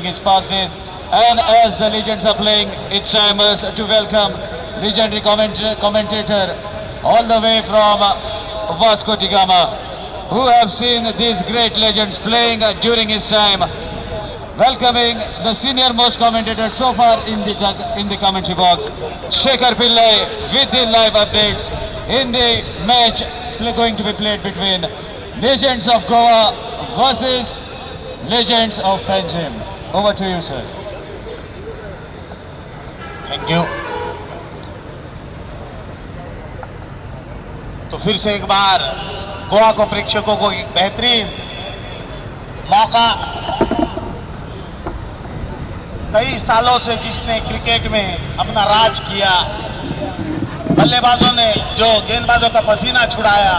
his past days, and as the legends are playing, it's time to welcome legendary commentator all the way from Vasco da Gama, who have seen these great legends playing during his time. Welcoming the senior most commentator so far in the commentary box, Shekhar Pillai, with the live updates in the match going to be played between Legends of Goa versus Legends of Panjim. Over to you, sir. Thank you. तो फिर से एक बार गोवा को प्रेक्षकों को एक बेहतरीन मौका, कई सालों से जिसने क्रिकेट में अपना राज किया, बल्लेबाजों ने जो गेंदबाजों का पसीना छुड़ाया,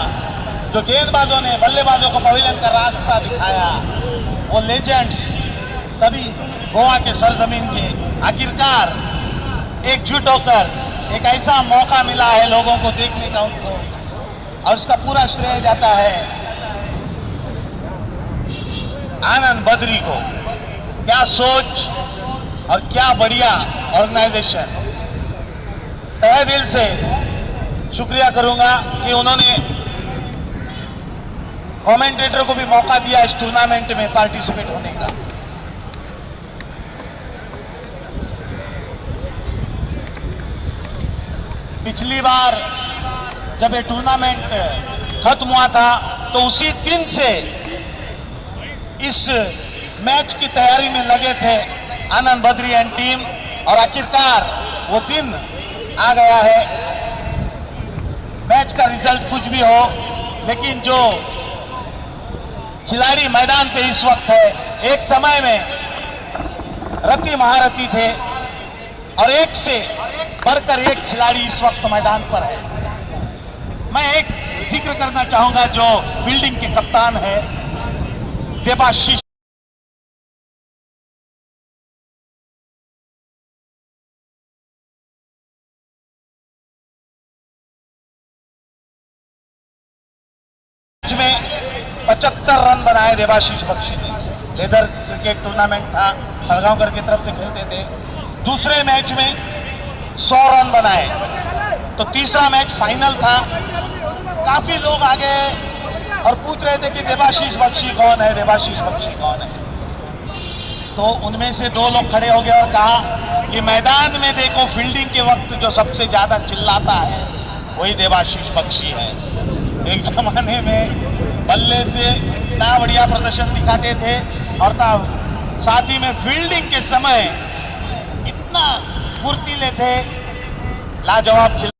जो गेंदबाजों ने बल्लेबाजों को पवेलियन का रास्ता दिखाया, वो लेजेंड्स सभी गोवा के सरजमीन के आखिरकार एकजुट होकर एक ऐसा मौका मिला है लोगों को देखने का उनको, और उसका पूरा श्रेय जाता है आनंद बद्री को। क्या सोच और क्या बढ़िया ऑर्गेनाइजेशन। तहे दिल से शुक्रिया करूंगा कि उन्होंने कमेंटेटर को भी मौका दिया इस टूर्नामेंट में पार्टिसिपेट होने का। पिछली बार जब ये टूर्नामेंट खत्म हुआ था तो उसी दिन से इस मैच की तैयारी में लगे थे आनंद बद्री एंड टीम, और आखिरकार वो दिन आ गया है। मैच का रिजल्ट कुछ भी हो, लेकिन जो खिलाड़ी मैदान पे इस वक्त है, एक समय में रति महारथी थे, और एक से बढ़कर एक खिलाड़ी इस वक्त मैदान पर है। मैं एक जिक्र करना चाहूंगा जो फील्डिंग के कप्तान है, देबाशीष। में 75 रन बनाए देबाशीष बख्शी ने। लेदर क्रिकेट टूर्नामेंट था, सलगांवकर की तरफ से खेलते थे। दूसरे मैच में 100 रन बनाए। तो तीसरा मैच फाइनल था। काफी लोग आगे और पूछ रहे थे कि देबाशीष बख्शी कौन है, देबाशीष बख्शी कौन है। तो उनमें से 2 लोग खड़े हो गए और कहा कि मैदान में देखो, फील्डिंग के वक्त जो सबसे ज्यादा चिल्लाता है वही देबाशीष बख्शी है। एक जमाने में बल्ले से इतना बढ़िया प्रदर्शन दिखाते थे, और साथ ही में फील्डिंग के समय इतना फुर्तीले थे, लाजवाब खिलाड़ी।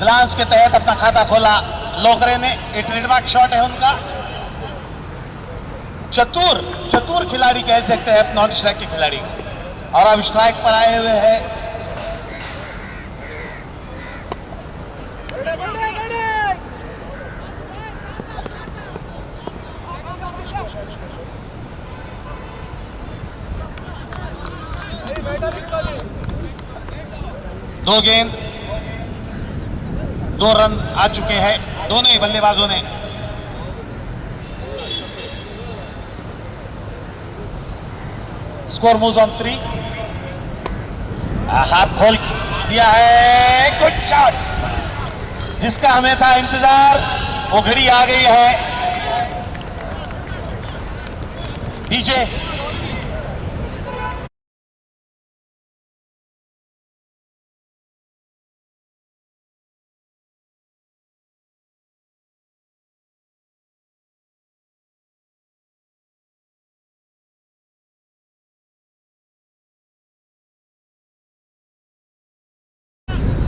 ग्लांस के तहत अपना खाता खोला लोकरे ने। ये ट्रेडमार्क शॉट है उनका। चतुर खिलाड़ी कह सकते हैं नॉन स्ट्राइक के खिलाड़ी को, और अब स्ट्राइक पर आए हुए हैं। दो गेंद 2 रन आ चुके हैं दोनों ही बल्लेबाजों ने। Score moves on 3। हाथ खोल दिया है। गुड शॉट, जिसका हमें था इंतजार, वो घड़ी आ गई है। डीजे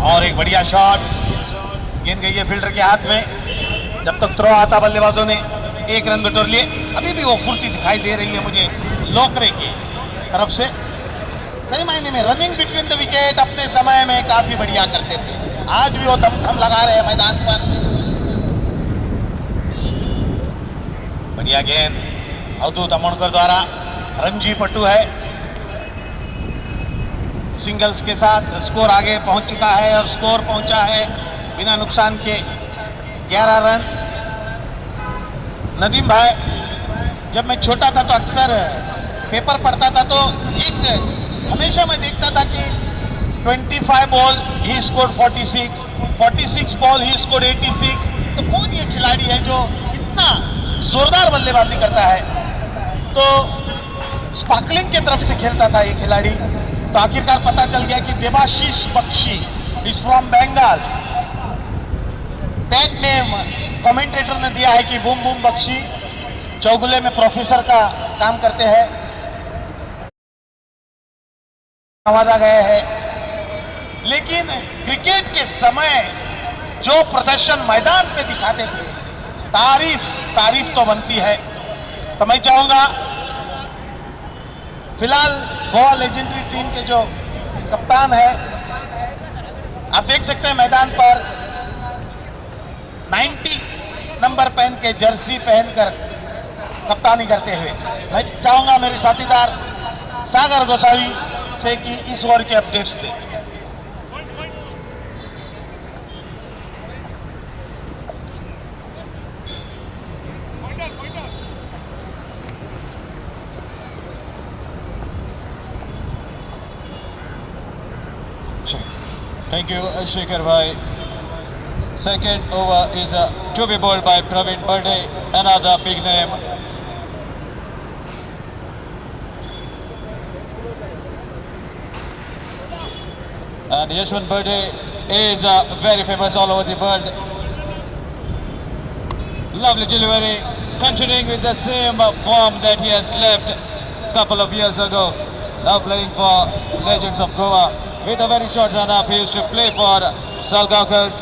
और एक बढ़िया शॉट, गेंद गई है फील्डर के हाथ में। जब तक थ्रो आता बल्लेबाजों ने 1 रन बटोर लिए। अभी भी वो फुर्ती दिखाई दे रही है मुझे लोकरे की तरफ से। सही मायने में रनिंग बिटवीन द विकेट अपने समय में काफी बढ़िया करते थे। आज भी वो दमखम लगा रहे हैं मैदान पर। बढ़िया गेंद अवधूत अमोणकर द्वारा। रणजी पट्टू है, सिंगल्स के साथ स्कोर आगे पहुंच चुका है और स्कोर पहुंचा है बिना नुकसान के 11 रन। नदीम भाई, जब मैं छोटा था तो अक्सर पेपर पढ़ता था तो एक हमेशा मैं देखता था कि 25 बॉल ही स्कोर 46 बॉल ही स्कोर 86। तो कौन ये खिलाड़ी है जो इतना जोरदार बल्लेबाजी करता है? तो स्पार्कलिंग की तरफ से खेलता था ये खिलाड़ी। तो आखिरकार पता चल गया कि Debashish Bakshi is from Bengal. Tag name commentator ने दिया है कि बूम बूम बख्शी। चौगुले में प्रोफेसर का काम करते हैं, नवाजा गए हैं। लेकिन क्रिकेट के समय जो प्रदर्शन मैदान पे दिखाते थे, तारीफ तो बनती है। तो मैं चाहूंगा फिलहाल गोवा लेजेंडरी टीम के जो कप्तान है, आप देख सकते हैं मैदान पर 90 नंबर पहन के जर्सी पहनकर कप्तानी करते हुए। मैं चाहूंगा मेरे साथीदार सागर गोसावी से कि इस ओवर के updates they. Thank you, Shekhar bhai. Second over is to be bowled by Praveen Birde, another big name. And Yashwant Birde is very famous all over the world. Lovely delivery, continuing with the same form that he has left a couple of years ago. Now playing for Legends of Goa. With a very short run up, he used to play for Salgaonkars,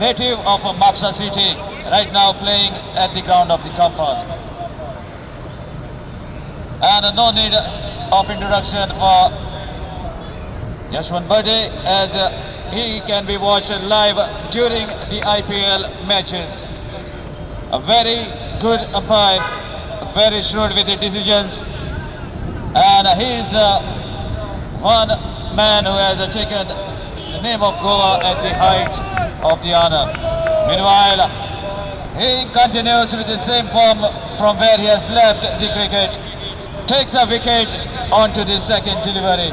native of Mapsa city, right now playing at the ground of the compound. And no need of introduction for Yashwant Birde, as he can be watched live during the IPL matches. A very good umpire, very shrewd with the decisions, and he is one man who has taken the name of Goa at the heights of the honor. Meanwhile, he continues with the same form from where he has left the cricket. Takes a wicket onto the second delivery.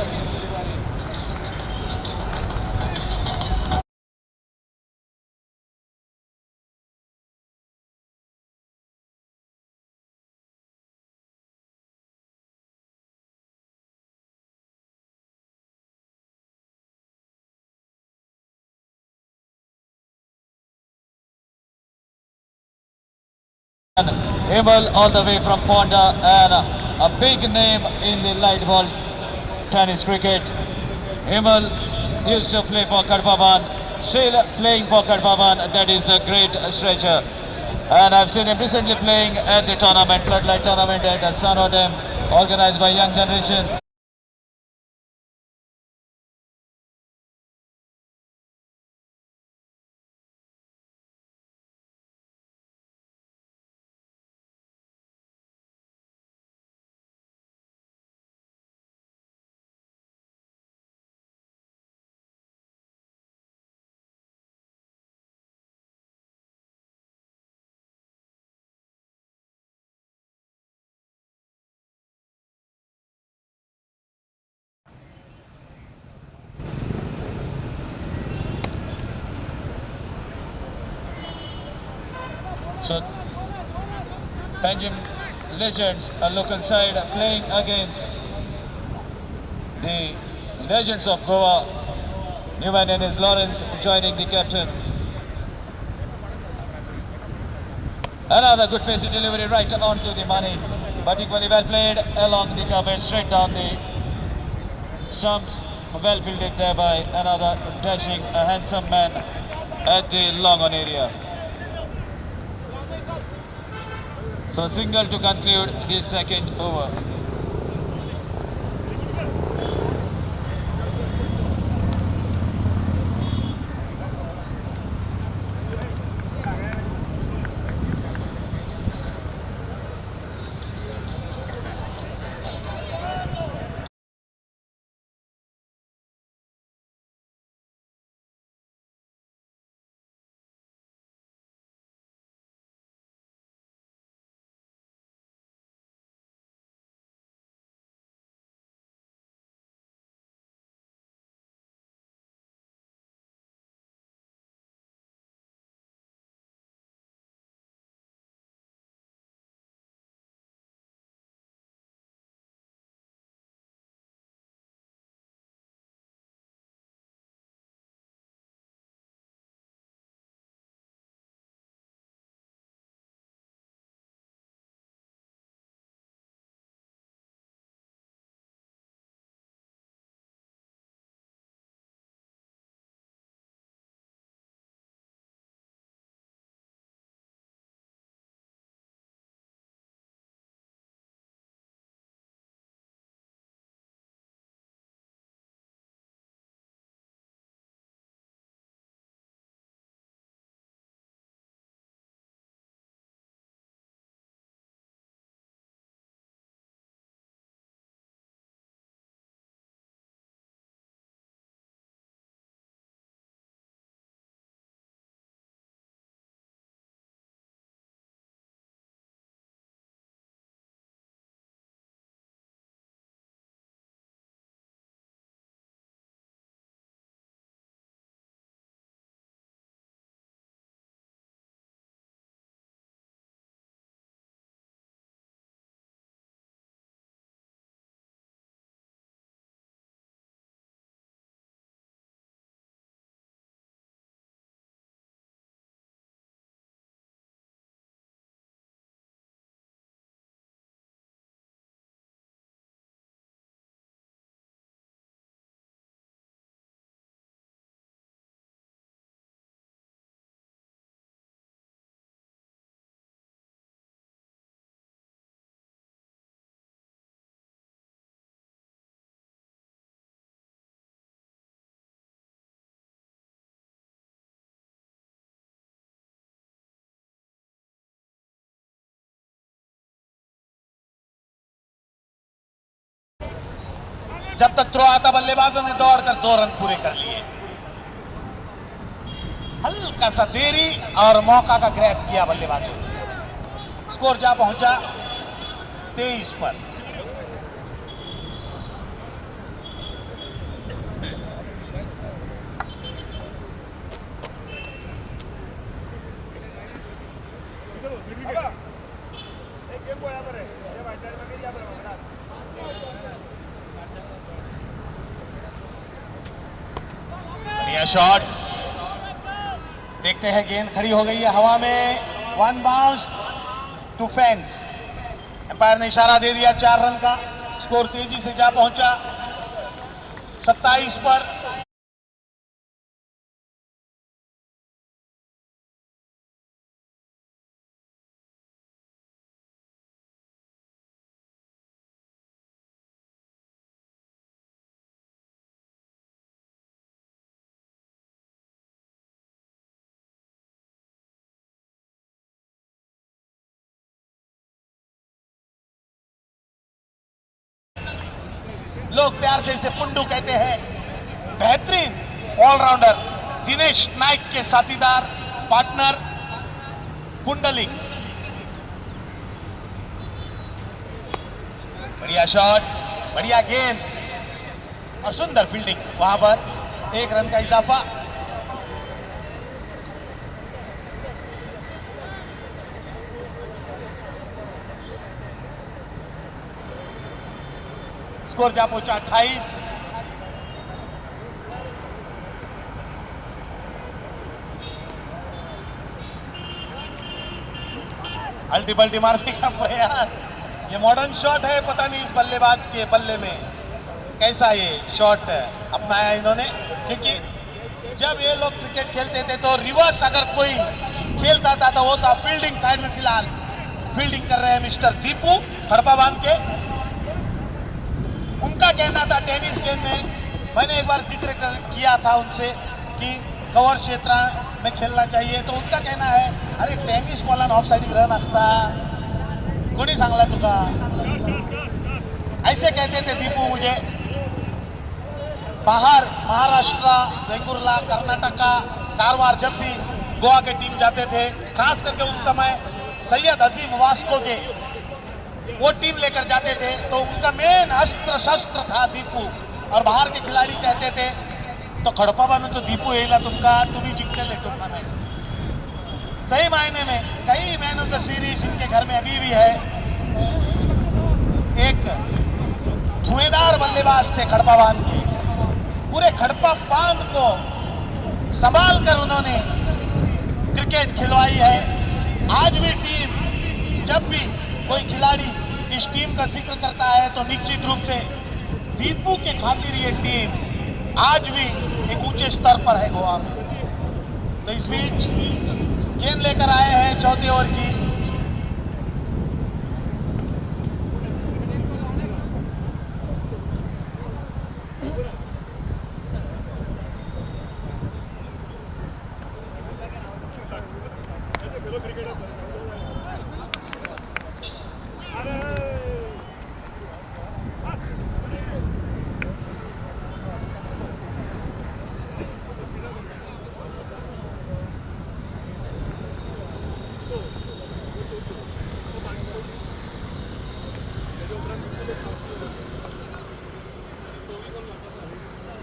Himal all the way from Ponda, and a big name in the light ball tennis cricket. Himal used to play for Kadpavan, still playing for Kadpavan. That is a great stretcher. And I've seen him recently playing at the tournament, Floodlight tournament at Sanodem, organized by Young Generation. So, Benjamin Legends, a local side, playing against the Legends of Goa. New man name is Lawrence, joining the captain. Another good pacey delivery right onto the money, but equally well played along the cover, straight down the stumps. Well fielded there by another dashing, a handsome man at the long on area. So a single to conclude the second over. जब तक throw आता बल्लेबाजों ने दौड़कर 2 run पूरे कर लिए। हल्का सा देरी और मौका का ग्रैब किया बल्लेबाजों ने। स्कोर जा पहुंचा 23 पर। शॉट देखते हैं, गेंद खड़ी हो गई है हवा में। 1 बाउंस टू फेंस। एम्पायर ने इशारा दे दिया 4 रन का। स्कोर तेजी से जा पहुंचा 27 पर। लोग प्यार से इसे पुंडू कहते हैं। बेहतरीन ऑलराउंडर दिनेश नाइक के साथीदार पार्टनर पुंडलिक। बढ़िया शॉट, बढ़िया गेंद और सुंदर फील्डिंग। वहां पर 1 रन का इजाफा। स्कोर जा पहुंचा 28। अल्टी पल्टी मारने का प्रयास। ये मॉडर्न शॉट है, पता नहीं इस बल्लेबाज के बल्ले में कैसा ये शॉट अपनाया इन्होंने, क्योंकि जब ये लोग क्रिकेट खेलते थे तो रिवर्स अगर कोई खेलता था तो वो था फील्डिंग साइड में। फिलहाल फील्डिंग कर रहे हैं मिस्टर दीपू हड़पा बांध के। उनका कहना था टेनिस गेम में, मैंने एक बार जिक्र किया था उनसे कि कवर क्षेत्र में खेलना चाहिए, तो उनका कहना है अरे टेनिस बॉलान ऑफ साइड रन असता कोणी सांगला तुका, ऐसे कहते थे दीपू मुझे। बाहर महाराष्ट्र, वेंगुर्ला, कर्नाटका, कारवार जब भी गोवा के टीम जाते थे, खास करके उस समय सैयद अजीम वास्को के वो टीम लेकर जाते थे, तो उनका मेन अस्त्र शस्त्र था दीपू। और बाहर के खिलाड़ी कहते थे तो खड़पा बानू तो दीपू येला तुमका, तुम्ही जिंकले टूर्नामेंट। सही मायने में कई मैन ऑफ द सीरीज इनके घर में अभी भी है। एक धुएंधार बल्लेबाज थे खड़पा बांध के, पूरे खड़पा बांध को संभाल कर उन्होंने क्रिकेट खिलवाई है। आज भी टीम, जब भी कोई खिलाड़ी इस टीम का जिक्र करता है तो निश्चित रूप से दीपू के खातिर ये टीम आज भी एक ऊंचे स्तर पर है गोवा में। तो इस बीच गेंद लेकर आए हैं चौथे ओवर की।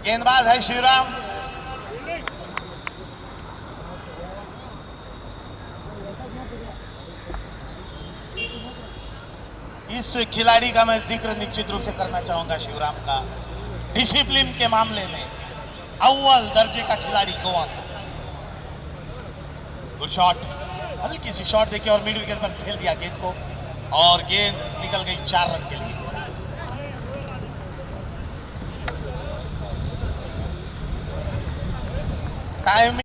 गेंदबाज है शिवराम। इस खिलाड़ी का मैं जिक्र निश्चित रूप से करना चाहूंगा, शिवराम का। डिसिप्लिन के मामले में अव्वल दर्जे का खिलाड़ी गोवा का। गुड शॉट, हल्की सी शॉट देखिए और मिड विकेट पर खेल दिया गेंद को, और गेंद निकल गई 4 रन के लिए। टाइम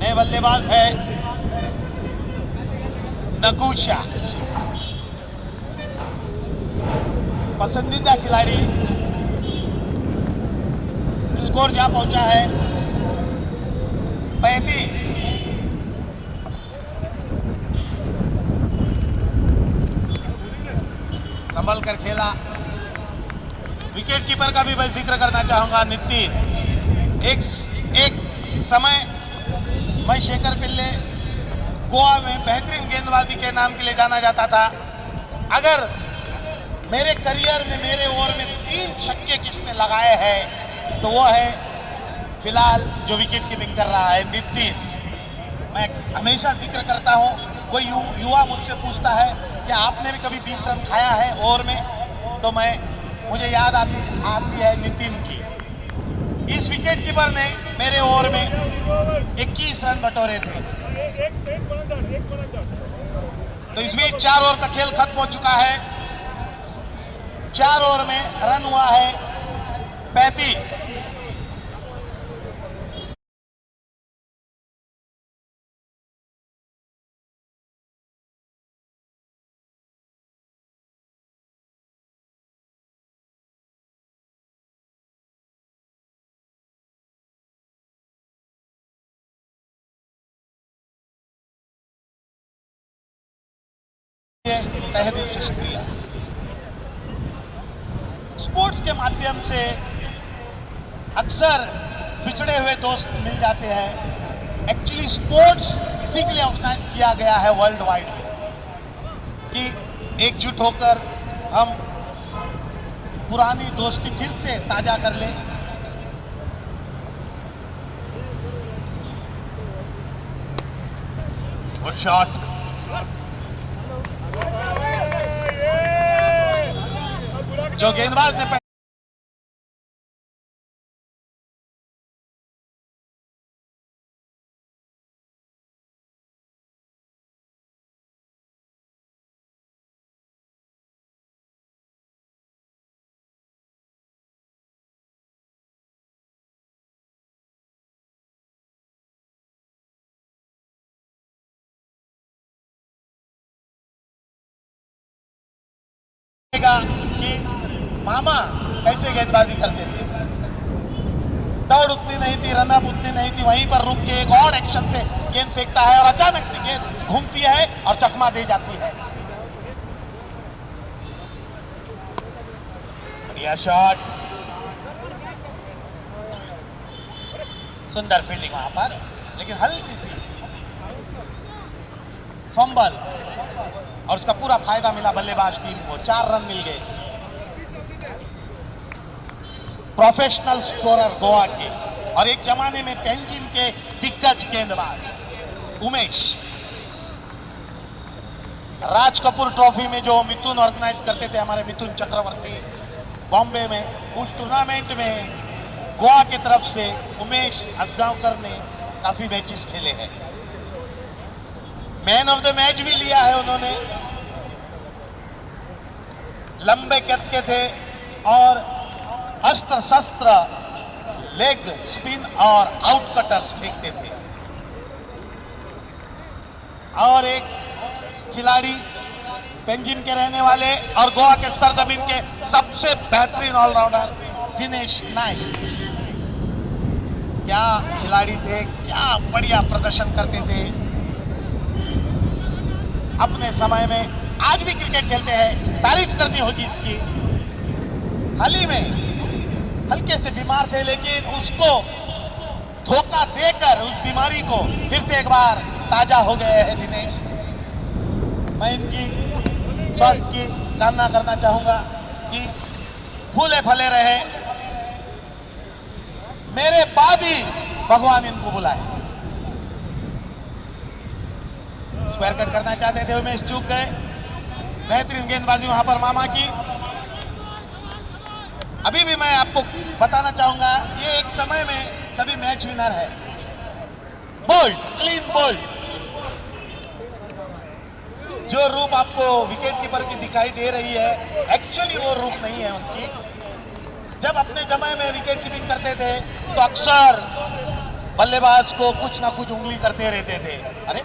नए बल्लेबाज है नकूशा, पसंदीदा खिलाड़ी। स्कोर जहां पहुंचा है 35। संभल कर खेला। विकेट कीपर का भी मैं जिक्र करना चाहूंगा, नितिन। एक समय मैं शेखर पिल्ले गोवा में बेहतरीन गेंदबाजी के नाम के लिए जाना जाता था। अगर मेरे करियर में मेरे ओवर में 3 छक्के किसने लगाए हैं तो वो है फिलहाल जो विकेट कीपिंग कर रहा है नितिन। मैं हमेशा जिक्र करता हूं, कोई युवा मुझसे पूछता है कि आपने भी कभी 20 रन खाया है ओवर में, तो मुझे याद आती है नितिन की। इस विकेट कीपर ने मेरे ओवर में 21 रन बटोरे थे। तो इस बीच 4 ओवर का खेल खत्म हो चुका है। 4 ओवर में रन हुआ है 35। तहे दिल से शुक्रिया। स्पोर्ट्स के माध्यम से अक्सर बिछड़े हुए दोस्त मिल जाते हैं। एक्चुअली स्पोर्ट्स इसी के लिए ऑर्गेनाइज किया गया है वर्ल्ड वाइड में कि एकजुट होकर हम पुरानी दोस्ती फिर से ताजा कर लें। Good shot. जो गेंदबाज ने कि मामा कैसे गेंदबाजी करते थे। दौड़ उतनी नहीं थी, रनअप उतनी नहीं थी, वहीं पर रुक के एक और एक्शन से गेंद फेंकता है और अचानक से गेंद घूमती है और चकमा दे जाती है। बढ़िया शॉट, सुंदर फील्डिंग वहां पर, लेकिन हल्की सी फंबल और उसका पूरा फायदा मिला बल्लेबाज टीम को। 4 रन मिल गए। प्रोफेशनल स्कोरर गोवा के और एक जमाने में पेंजिम के दिग्गज गेंदबाज उमेश। राज कपूर ट्रॉफी में जो मिथुन ऑर्गेनाइज करते थे हमारे मिथुन चक्रवर्ती बॉम्बे में, उस टूर्नामेंट में गोवा की तरफ से उमेश असगांवकर ने काफी मैचेस खेले हैं। मैन ऑफ द मैच भी लिया है उन्होंने। लंबे कद के थे और अस्त्र शस्त्र लेग स्पिन और आउट कटर्स फेंकते थे। और एक खिलाड़ी पेंजिम के रहने वाले और गोवा के सरजमीन के सबसे बेहतरीन ऑलराउंडर दिनेश नाइक। क्या खिलाड़ी थे, क्या बढ़िया प्रदर्शन करते थे अपने समय में। आज भी क्रिकेट खेलते हैं, तारीफ करनी होगी इसकी। हाल ही में हल्के से बीमार थे, लेकिन उसको धोखा देकर उस बीमारी को फिर से एक बार ताजा हो गए हैं दिनेश। मैं इनकी स्वास्थ्य की कामना करना चाहूंगा कि फूले फले रहे, मेरे बाद ही भगवान इनको बुलाए। स्क्वायर कट करना चाहते थे उमेश, चूक गए। बेहतरीन गेंदबाजी वहां पर मामा की। अभी भी मैं आपको बताना चाहूंगा, ये एक समय में सभी मैच विनर है। Bold, clean bold. जो रूप आपको विकेट कीपर की दिखाई दे रही है, एक्चुअली वो रूप नहीं है उनकी। जब अपने समय में विकेट कीपिंग करते थे तो अक्सर बल्लेबाज को कुछ ना कुछ उंगली करते रहते थे। अरे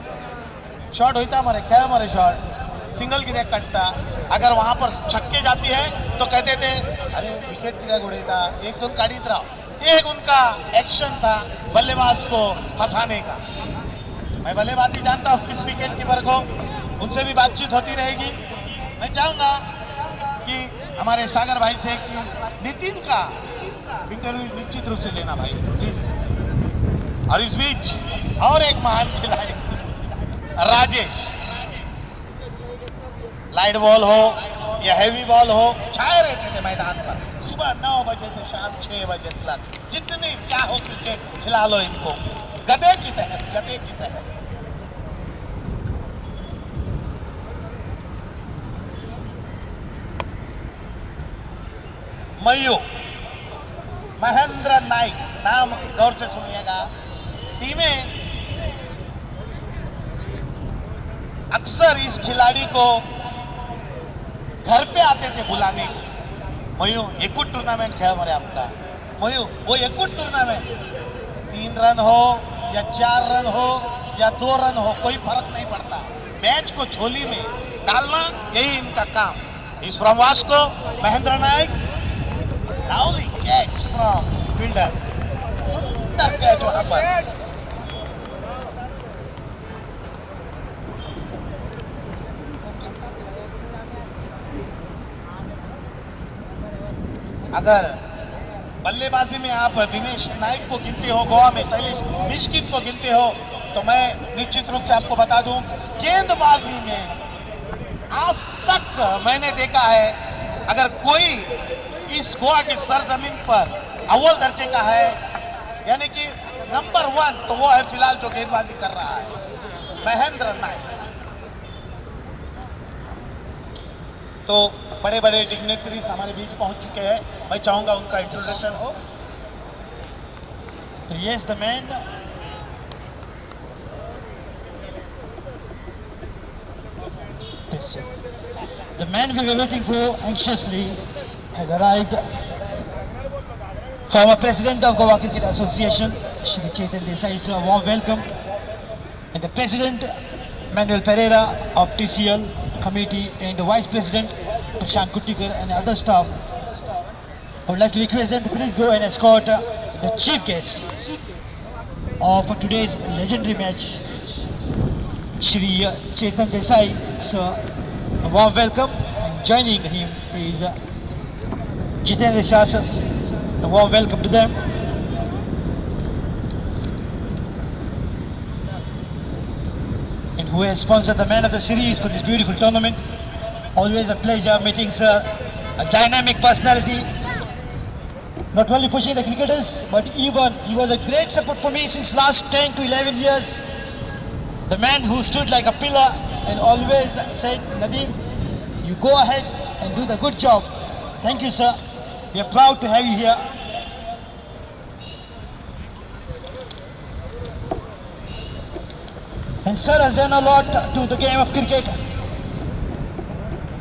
शॉट होता हमारे, क्या हमारे शॉट सिंगल गिरे कट्टा। अगर वहां पर छक्के जाती है तो कहते थे अरे विकेट गिरा गुड़े था, एक दो काढ़ी तरह। एक उनका एक्शन था बल्लेबाज को फंसाने का। मैं बल्लेबाजी जानता हूं इस विकेट कीपर को, उनसे भी बातचीत होती रहेगी। मैं चाहूंगा कि हमारे सागर भाई से कि नितिन का इंटरव्यू निश्चित रूप से लेना भाई प्लीज। और इस बीच और एक महान खिलाड़ी राजेश, लाइट बॉल हो या हैवी बॉल हो, छाए रहते थे मैदान पर। सुबह 9 बजे से शाम 6 बजे तक जितनी चाहो क्रिकेट खिला लो इनको, गधे की तरह, गधे की तरह। मयू महेंद्र नाइक, नाम गौर से सुनिएगा। टीमें अक्सर इस खिलाड़ी को घर पे आते थे बुलाने को। मयू एकूट टूर्नामेंट खेल मरे आमका मयू वो एकूट टूर्नामेंट 3 रन हो या 4 रन हो या 2 रन हो, कोई फर्क नहीं पड़ता। मैच को झोली में डालना यही इनका काम। इस from Vasco Mahendra Naik, lovely catch from fielder, सुंदर कैच वहां पर। अगर बल्लेबाजी में आप दिनेश नाइक को गिनते हो, गोवा में शैलेश मिश्किन को गिनते हो, तो मैं निश्चित रूप से आपको बता दूं, गेंदबाजी में आज तक मैंने देखा है अगर कोई इस गोवा की सरजमीन पर अव्वल दर्जे का है, यानी कि नंबर 1, तो वो है फिलहाल जो गेंदबाजी कर रहा है महेंद्र नायक। तो बड़े बड़े डिग्नेटरीज हमारे बीच पहुंच चुके हैं, मैं चाहूंगा उनका इंट्रोडक्शन हो। So yes, the man we were waiting for anxiously has arrived. Former President of Goa Cricket Association, Shri Chetan Desai, sir, a warm welcome. And the President Manuel Pereira of TCL Committee and the Vice President Prashant Kuttikar and other staff. I would like to request them to please go and escort the chief guest of today's legendary match, Shri Chetan Desai, sir. A warm welcome. And joining him is Jitendra Shah, sir. A warm welcome to them. And who has sponsored the man of the series for this beautiful tournament. Always a pleasure meeting sir. A dynamic personality. Not only pushing the cricketers, but even he was a great support for me since last 10 to 11 years. The man who stood like a pillar and always said, Nadeem, you go ahead and do the good job. Thank you, sir. We are proud to have you here. And sir has done a lot to the game of cricket.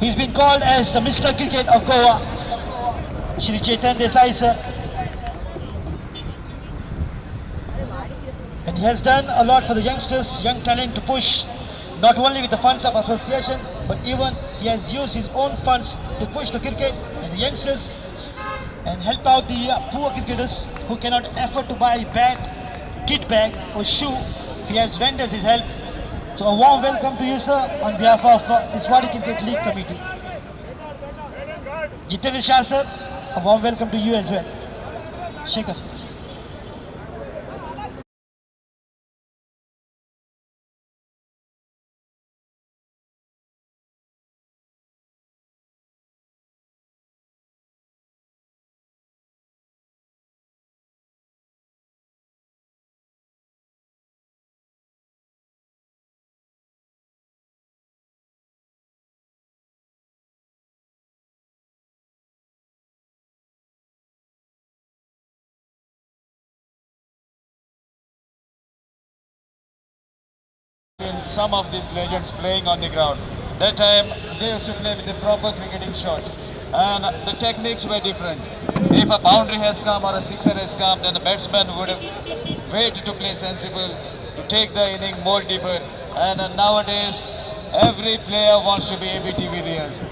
He's been called as the Mr. Cricket of Goa, Shri Chetan Desai, sir. And he has done a lot for the youngsters, young talent to push, not only with the funds of association, but even he has used his own funds to push the cricket and the youngsters and help out the poor cricketers who cannot afford to buy bat, kit bag or shoe. He has rendered his help. So a warm welcome to you, sir, on behalf of this Wadi Cricket League Committee. Jitendra Shah, sir, a warm welcome to you as well. Shekhar. Some of these legends playing on the ground. That time they used to play with a proper cricketing shot and the techniques were different. If a boundary has come or a sixer has come, then the batsman would have waited to play sensible, to take the inning more deeper, and nowadays every player wants to be ABT Villiers.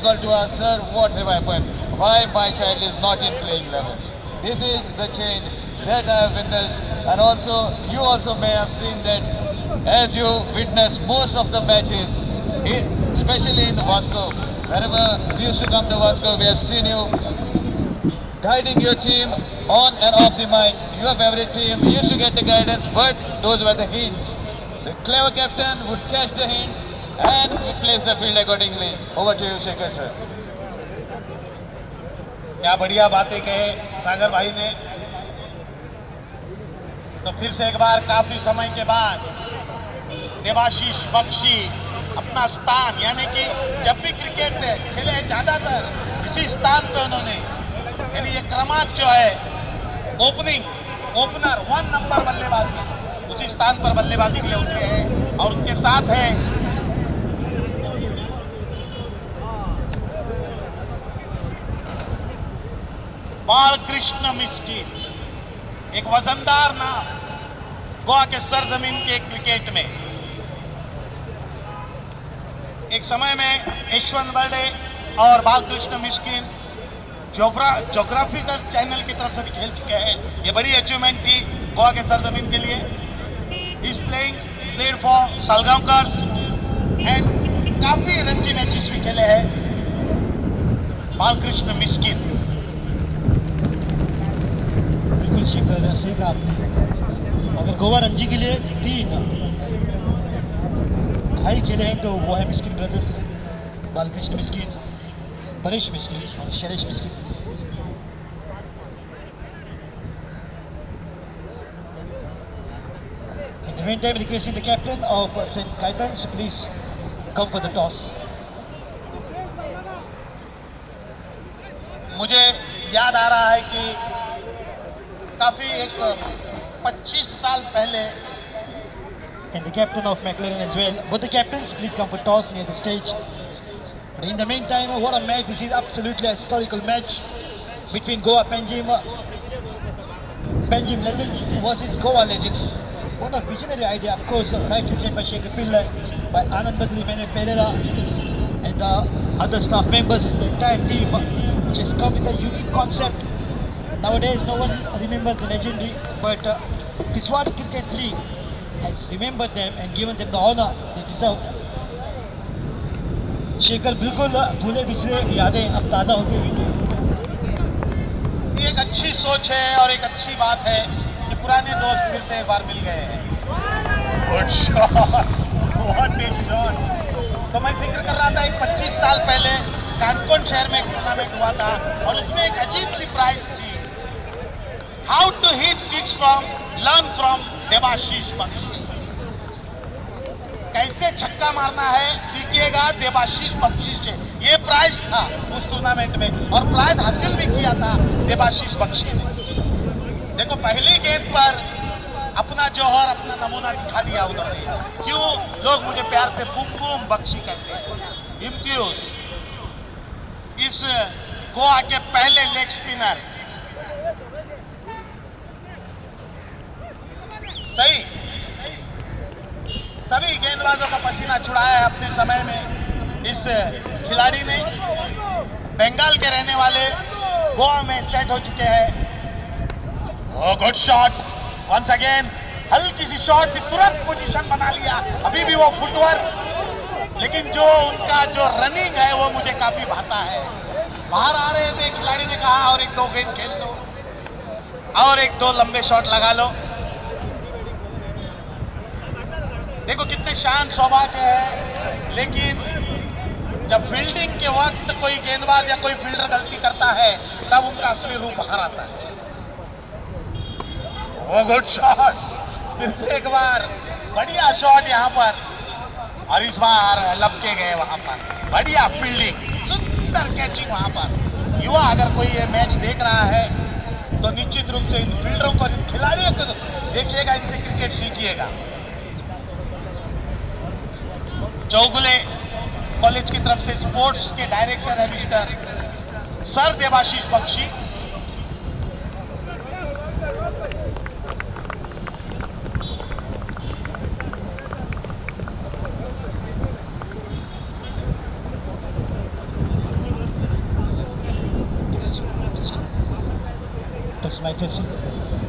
To answer what have happened, why my child is not in playing level. This is the change that I have witnessed, and also you also may have seen that as you witness most of the matches, especially in Vasco. Whenever we used to come to Vasco, we have seen you guiding your team on and off the mic. Your favorite team used to get the guidance, but those were the hints. The clever captain would catch the hints and place the field accordingly. Over to you, Shekhar sir. क्या बढ़िया बातें कहे सागर भाई ने। तो फिर से एक बार काफी समय के बाद देवाशीष बख्शी अपना स्थान, यानी कि जब भी क्रिकेट में खेले ज्यादातर इसी स्थान पे उन्होंने, यानी ये क्रमांक जो है ओपनिंग ओपनर 1 नंबर बल्लेबाजी उसी स्थान पर बल्लेबाजी के लिए उतरे हैं और उनके साथ है बालकृष्ण मिस्किन, एक वजनदार नाम गोवा के सरजमीन के क्रिकेट में। एक समय में यशवंत बर्डे और बालकृष्ण मिस्किन ज्योग्राफिकल चैनल की तरफ से भी खेल चुके हैं। ये बड़ी अचीवमेंट थी गोवा के सरजमीन के लिए। इज प्लेड फॉर सालगांवकर्स एंड काफी रणजी मैचेस भी खेले हैं बालकृष्ण मिस्किन। बिल्कुल शिखर, सही कहा आपने। अगर गोवा रणजी के लिए 3 भाई खेले हैं तो वो है मिस्किन ब्रदर्स, बालकृष्ण मिस्किन, परेश मिस्किन और Shailesh Miskin. In the meantime, requesting the captain of St. Caetans to please come for the toss. मुझे याद आ रहा है कि काफी एक 25 साल पहले And the captain of McLaren as well. Both the captains, please come for toss near the stage. But in the meantime, what a match! This is absolutely a historical match between Goa Panjim legends versus Goa legends. What a visionary idea! Of course, rightly said by Shekhar Pillai, by Anand Badri, Manuel Pereira, and the other staff members, the entire team, which has come with a unique concept. Nowadays, no one remembers the legendary, but Kiswadi Cricket League has remembered them and given them the honor they deserve. Shekhar, बिल्कुल भूले बिसरे यादें अब ताज़ा होती हुई। एक अच्छी सोच है और एक अच्छी बात है कि पुराने दोस्त फिर से एक बार मिल गए हैं। Good shot, what A shot. तो मैं जिक्र कर रहा था 25 साल पहले कानकोन शहर में एक टूर्नामेंट हुआ था और उसमें एक अजीब सी प्राइज थी, how to hit 6 from learn from Debashish Bakshi. कैसे छक्का मारना है सीखिएगा देवाशीष बख्शी से, ये प्राइज था उस टूर्नामेंट में और प्राइज हासिल भी किया था देवाशीष बख्शी ने। देखो पहली गेंद पर अपना जौहर, अपना नमूना दिखा दिया उन्होंने। क्यों लोग मुझे प्यार से बूम बूम बख्शी कहते हैं। इम्तियाज इस गोवा के पहले लेग स्पिनर, सही सभी गेंदबाजों का पसीना छुड़ाया है अपने समय में इस खिलाड़ी ने। बंगाल के रहने वाले गोवा में सेट हो चुके हैं। गुड शॉट वंस अगेन, हल्की सी शॉट थी, तुरंत पोजीशन बना लिया। अभी भी वो फुटवर्क, लेकिन जो उनका जो रनिंग है वो मुझे काफी भाता है। बाहर आ रहे थे, खिलाड़ी ने कहा और 1-2 गेंद खेल लो और 1-2 लंबे शॉट लगा लो। देखो कितने शान सौभाग्य है, लेकिन जब फील्डिंग के वक्त कोई गेंदबाज या कोई फील्डर गलती करता है तब उनका असली रूप बाहर आता है। वो गुड शॉट, फिर से एक बार बढ़िया शॉट यहाँ पर और इस बार लपके गए वहां पर। बढ़िया फील्डिंग, सुंदर कैचिंग वहां पर। युवा अगर कोई ये मैच देख रहा है तो निश्चित रूप से इन फील्डरों को, इन खिलाड़ियों को देखिएगा, इनसे क्रिकेट सीखिएगा। चौगुले कॉलेज की तरफ से स्पोर्ट्स के डायरेक्टर है मिस्टर सर देवाशीष बख्शी।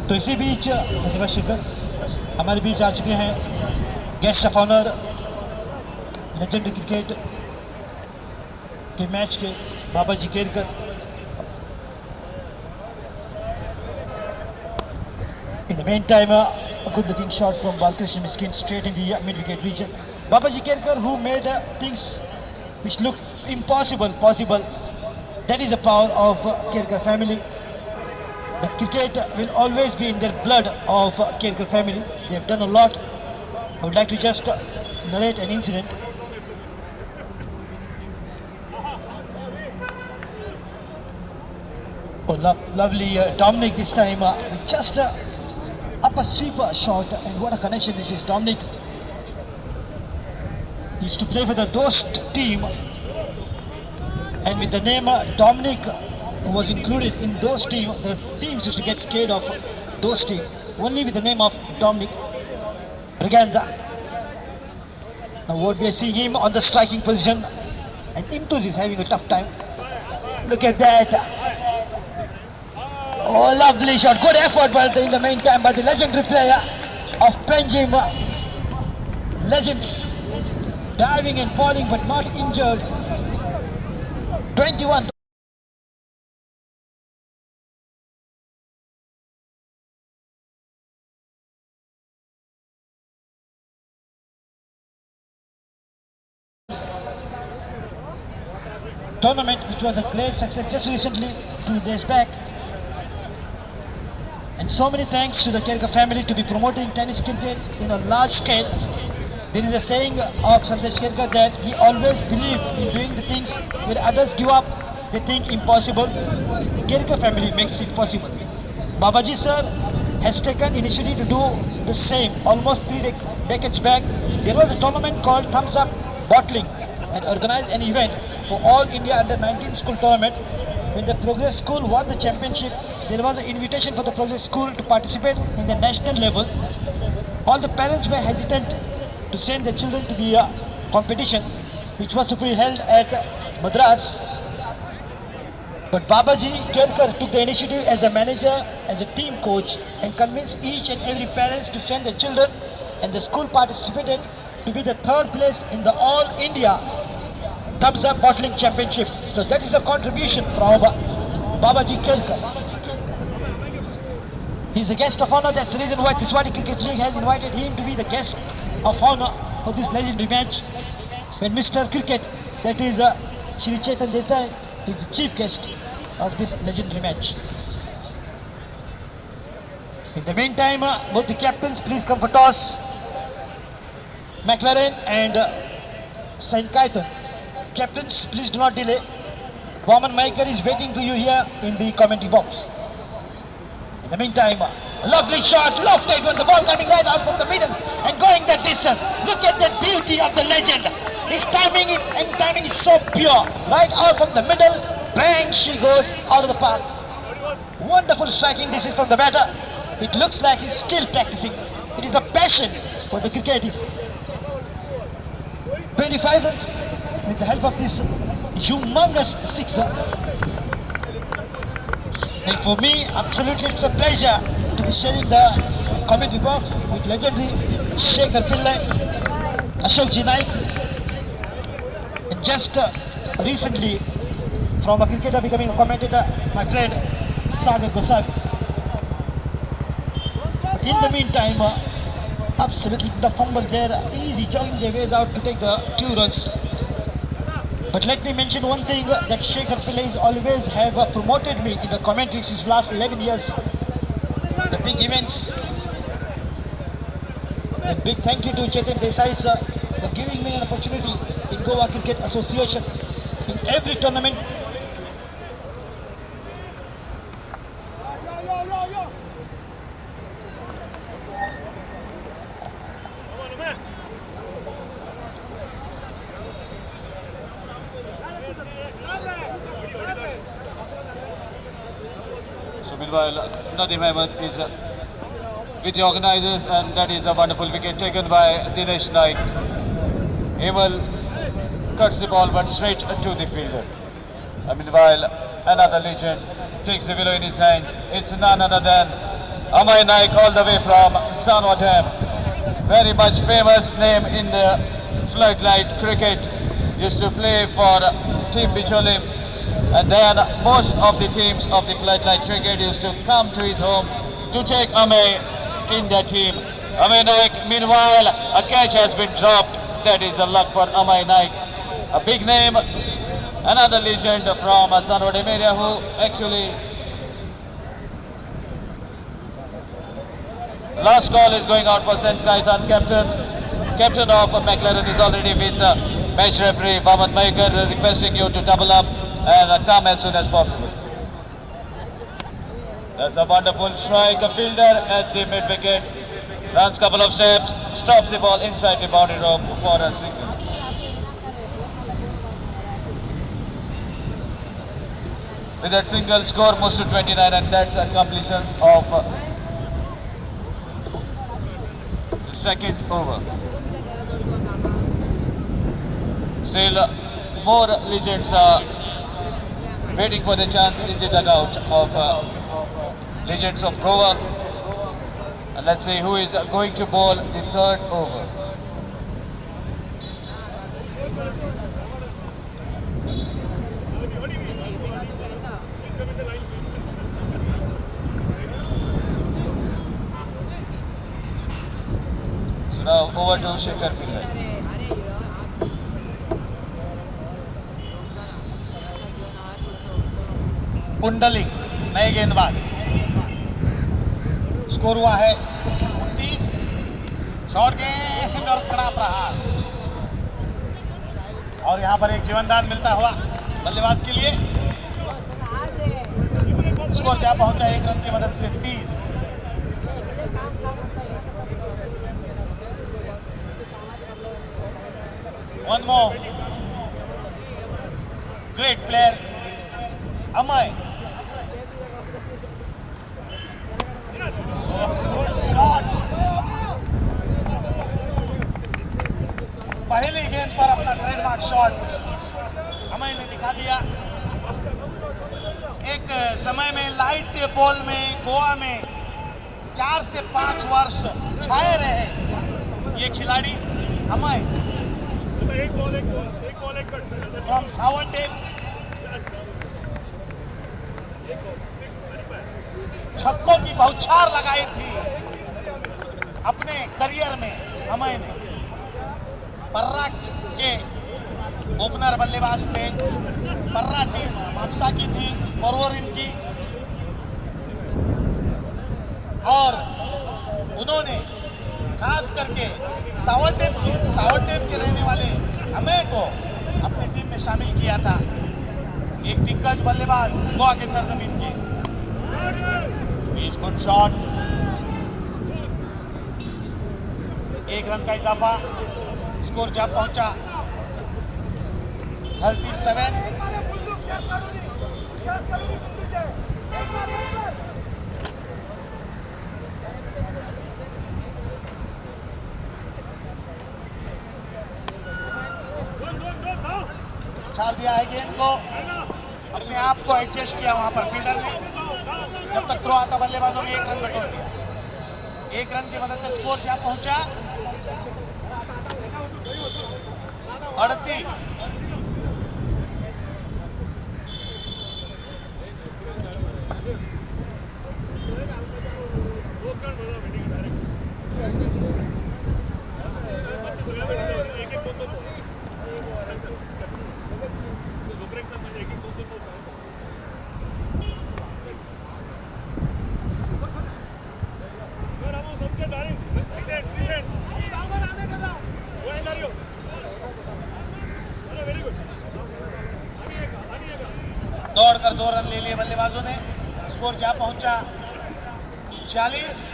तो इसी बीच धन्यवाद शेखर, हमारे बीच आ चुके हैं guest of honour legendary cricket के मैच के बाबा जी Kerkar. In the meantime, a good-looking shot from Balkrishna Miskin straight in the mid-wicket region. Babaji Kerkar, who made things which look impossible possible. That is the power of Kerkar family. The cricket will always be in their blood of Kerkar family. They have done a lot. I would like to just narrate an incident. Oh, lovely Dominic this time with just upper sweeper shot, and what a connection this is. Dominic used to play for the Dost team, and with the name Dominic was included in Dost team, the teams used to get scared of Dost team. Only with the name of Dominic Braganza. Now what we are seeing him on the striking position, and Imtuz is having a tough time. Look at that. Oh, lovely shot. Good effort, but in the meantime by the legendary player of Penjim. Legends diving and falling but not injured. 21. Tournament which was a great success just recently, 2 days back, and so many thanks to the Kerka family to be promoting tennis cricket in a large scale. There is a saying of Sandesh Kerka that he always believed in doing the things where others give up, they think impossible. Kerka family makes it possible. Babaji sir has taken initiative to do the same. Almost 3 decades back, there was a tournament called Thumbs Up Bottling and organized an event for all India under 19 school tournament. When the Progress School won the championship, there was an invitation for the Progress School to participate in the national level. All the parents were hesitant to send their children to the competition, which was to be held at Madras. But Babaji Kerkar took the initiative as the manager, as a team coach, and convinced each and every parents to send their children, and the school participated to be the 3rd place in the All India Thumbs Up Bottling Championship. So that is a contribution from Babaji Kerkar. He's a guest of honor. That's the reason why Tiswadi Cricket League has invited him to be the guest of honor for this legendary match. When Mr. Cricket, that is Shri Chetan Desai, is the chief guest of this legendary match. In the meantime, both the captains, please come for toss. McLaren and Saint Kaitan. Captains, please do not delay. Vaman Maikar is waiting for you here in the commentary box. In the meantime, a lovely shot, lofted when the ball coming right out from the middle and going that distance. Look at the beauty of the legend. His timing is so pure. Right out from the middle, bang, she goes out of the park. Wonderful striking. This is from the batter. It looks like he's still practicing. It is the passion for the cricketers. 25 runs with the help of this humongous sixer. And for me, absolutely it's a pleasure to be sharing the commentary box with legendary Shekhar Pillai, Ashok Ji Naik, and just recently from a cricketer becoming a commentator, my friend Sagar Goswami. In the meantime, absolutely the fumble there, easy jogging their ways out to take the 2 runs. But let me mention one thing, that Shekhar Pillai always have promoted me in the commentary since last 11 years. The big events. A big thank you to Chetan Desai sir for giving me an opportunity in Goa Cricket Association in every tournament. So meanwhile, Nadeem Ahmed is with the organisers, and that is a wonderful wicket taken by Dinesh Naik. He will cuts the ball but straight to the fielder. And meanwhile, another legend takes the willow in his hand. It's none other than Amay Naik, all the way from Sanwatam. Very much famous name in the floodlight cricket. Used to play for Team Bicholim. And then most of the teams of the floodlight cricket used to come to his home to take Amay in their team. Amay Naik, meanwhile, a catch has been dropped. That is the luck for Amay Naik. A big name, another legend from Sanwatam area who actually... Last call is going out for St. Kaitan. Captain of McLaren is already with match referee Vaman Maikar, requesting you to double up and come as soon as possible. That's a wonderful strike. A fielder at the mid wicket runs couple of steps, stops the ball inside the boundary rope for a single. With that single, score moves to 29, and that's a completion of the second over. Still, more legends are waiting for the chance in the dugout of Legends of Goa. And let's see who is going to bowl the third over. So now over to Shekhar Pillai. Pundalik नए गेंदबाज। Score हुआ है 29। Short गेंद और कड़ा प्रहार, और यहां पर एक जीवनदान मिलता हुआ बल्लेबाज के लिए। स्कोर क्या पहुंचा 1 रन की मदद से 30। One more great player Amay. पहली गेंद पर अपना ट्रेडमार्क शॉट अमय ने दिखा दिया। एक समय में लाइट बॉल में गोवा में 4 से 5 वर्ष छाए रहे ये खिलाड़ी अमय फ्रॉम सावरटेक। छक्कों की बौछार लगाई थी अपने करियर में अमय ने। पर्रा के ओपनर बल्लेबाज थे। पर्रा टीम मामसा की थी, परवर इनकी, और उन्होंने खास करके सावरटेक के रहने वाले अमय को अपनी टीम में शामिल किया था। एक दिग्गज बल्लेबाज गोवा के सरजमीन की। बीच गुड शॉट, 1 रन का इजाफा। स्कोर जब पहुंचा 37। उछाल दिया है गेंद को, अपने आप को एडजस्ट किया वहां पर फील्डर ने। जब तक थ्रो आता बल्लेबाजों ने 1 रन बटोर दिया। 1 रन की मदद से स्कोर क्या पहुंचा 38। दौड़कर 2 रन ले लिए बल्लेबाजों ने। स्कोर क्या पहुंचा 40।